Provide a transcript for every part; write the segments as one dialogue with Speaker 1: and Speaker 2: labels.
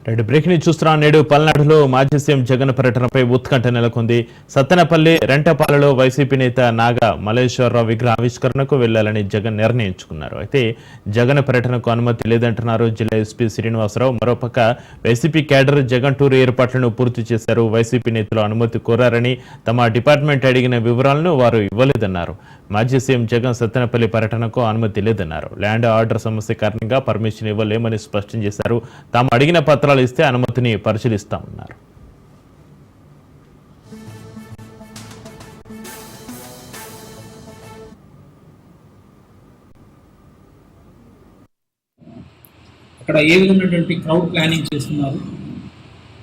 Speaker 1: రెండు బ్రేక్ ని చూస్తున్నాం. నేడు పల్నాడులో మాజీ సీఎం జగన్ పర్యటనపై ఉత్కంఠ నెలకొంది. సత్తెనపల్లి రెంటపాలలో వైసీపీ నేత నాగా మల్లేశ్వరరావు విగ్రహ ఆవిష్కరణకు వెళ్లాలని జగన్ నిర్ణయించుకున్నారు. అయితే జగన్ పర్యటనకు అనుమతి లేదంటున్నారు జిల్లా ఎస్పీ శ్రీనివాసరావు. మరోపక్క వైసీపీ క్యాడర్ జగన్ టూర్ ఏర్పాట్లను పూర్తి చేశారు. వైసీపీ నేతలు అనుమతి కోరారని, తమ డిపార్ట్మెంట్ అడిగిన వివరాలను వారు ఇవ్వలేదన్నారు. మాజీ సీఎం జగన్ సత్తెనపల్లి పర్యటనకు అనుమతి లేదన్నారు. ల్యాండ్ ఆర్డర్ సమస్య కారణంగా పర్మిషన్ ఇవ్వలేమని స్పష్టం చేశారు. తాము అడిగిన పత్రాలు ఇస్తే అనుమతిని పరిశీలిస్తామన్నారు.
Speaker 2: అక్కడ ఏ విధమైనటువంటి క్రౌడ్ ప్లానింగ్ చేస్తున్నారు,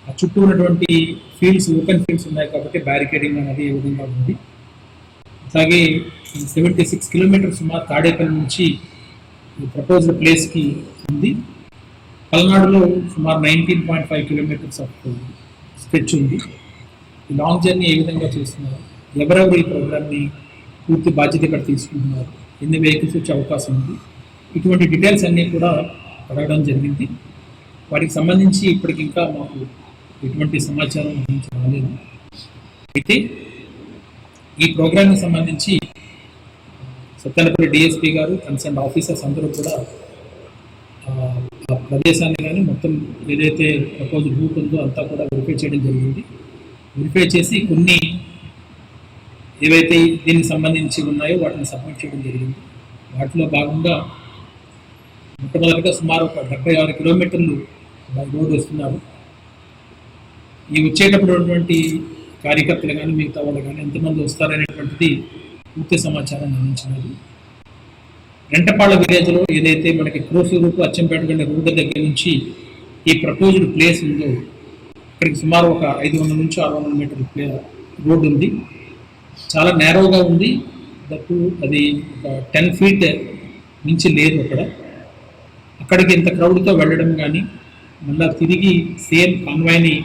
Speaker 2: ఆ చుట్టూ ఉన్నటువంటి ఫీల్డ్స్ ఓపెన్ ఫీల్డ్స్ ఉన్నాయి కాబట్టి బ్యారికేడింగ్ అనేది ఏ విధంగా ఉంది. అలాగే 76 కిలోమీటర్స్ సుమారు తాడేపల్లి నుంచి ప్రపోజ్డ్ ప్లేస్కి ఉంది. పల్నాడులో సుమారు 19.5 కిలోమీటర్స్ ఆఫ్ స్ట్రెచ్ ఉంది. ఈ లాంగ్ జర్నీ ఏ విధంగా చేస్తున్నారు, ఎవరెవరు ఈ ప్రోగ్రామ్ని పూర్తి బాధ్యత ఇక్కడ తీసుకుంటున్నారు, ఎన్ని వెహికల్స్ వచ్చే అవకాశం ఉంది, ఇటువంటి డీటెయిల్స్ అన్నీ కూడా అడగడం జరిగింది. వాటికి సంబంధించి ఇప్పటికి ఇంకా మాకు ఎటువంటి సమాచారం గురించి రాలేదు. అయితే ఈ ప్రోగ్రామ్కి సంబంధించి సత్తెనపల్లి డిఎస్పీ గారు, కన్సర్న్ ఆఫీసర్స్ అందరూ కూడా ఆ ప్రదేశాన్ని కానీ మొత్తం ఏదైతే ప్రపోజ్ రూట్ ఉందో అంతా కూడా వెరిఫై చేయడం జరిగింది. వెరిఫై చేసి కొన్ని ఏవైతే దీనికి సంబంధించి ఉన్నాయో వాటిని సబ్మిట్ చేయడం జరిగింది. వాటిలో భాగంగా మొట్టమొదటిగా సుమారు ఒక 76 కిలోమీటర్లు రోడ్డు వస్తున్నారు. ఈ వచ్చేటప్పుడు ఉన్నటువంటి కార్యకర్తలు కానీ మిగతా వాళ్ళు కానీ ఎంతమంది వస్తారనేటువంటిది పూర్తి సమాచారం అందించినది. రెంటపాళ్ళ విలేజ్లో ఏదైతే మనకి క్రోసూరు టు అచ్చంపేట వెళ్ళే రోడ్డు దగ్గర నుంచి ఈ ప్రపోజ్డ్ ప్లేస్ ఉందో ఇక్కడికి సుమారు ఒక 500 నుంచి 600 మీటర్ల రోడ్డు ఉంది. చాలా నేరోగా ఉంది. దట్టు అది ఒక 10 ఫీట్ నుంచి లేదు. అక్కడికి ఇంత క్రౌడ్తో వెళ్ళడం కానీ, మళ్ళీ తిరిగి సేమ్ కాన్వాయ్ని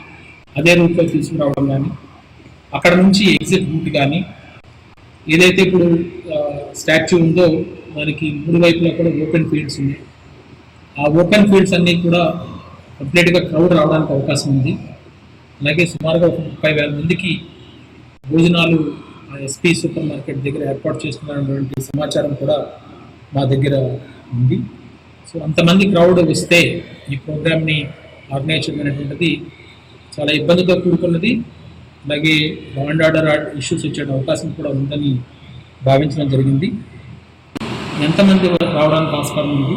Speaker 2: అదే రూట్లో తీసుకురావడం కానీ, అక్కడ నుంచి ఎగ్జిట్ రూట్ కానీ, ఏదైతే ఇప్పుడు స్టాచ్యూ ఉందో దానికి 3 వైపులా కూడా ఓపెన్ ఫీల్డ్స్ ఉన్నాయి. ఆ ఓపెన్ ఫీల్డ్స్ అన్నీ కూడా కంప్లీట్గా క్రౌడ్ రావడానికి అవకాశం ఉంది. అలాగే సుమారుగా ఒక 30,000 మందికి భోజనాలు ఎస్పీ సూపర్ మార్కెట్ దగ్గర ఏర్పాటు చేస్తున్నటువంటి సమాచారం కూడా మా దగ్గర ఉంది. సో అంతమంది క్రౌడ్ వస్తే ఈ ప్రోగ్రామ్ని ఆర్గనైజ్ చేయడం అనేటువంటిది చాలా ఇబ్బందితో కూడుకున్నది. అలాగే లా అండ్ ఆర్డర్ ఇష్యూస్ వచ్చే అవకాశం కూడా ఉందని భావించడం జరిగింది. ఎంతమంది రావడానికి ఆస్కారం ఉంది,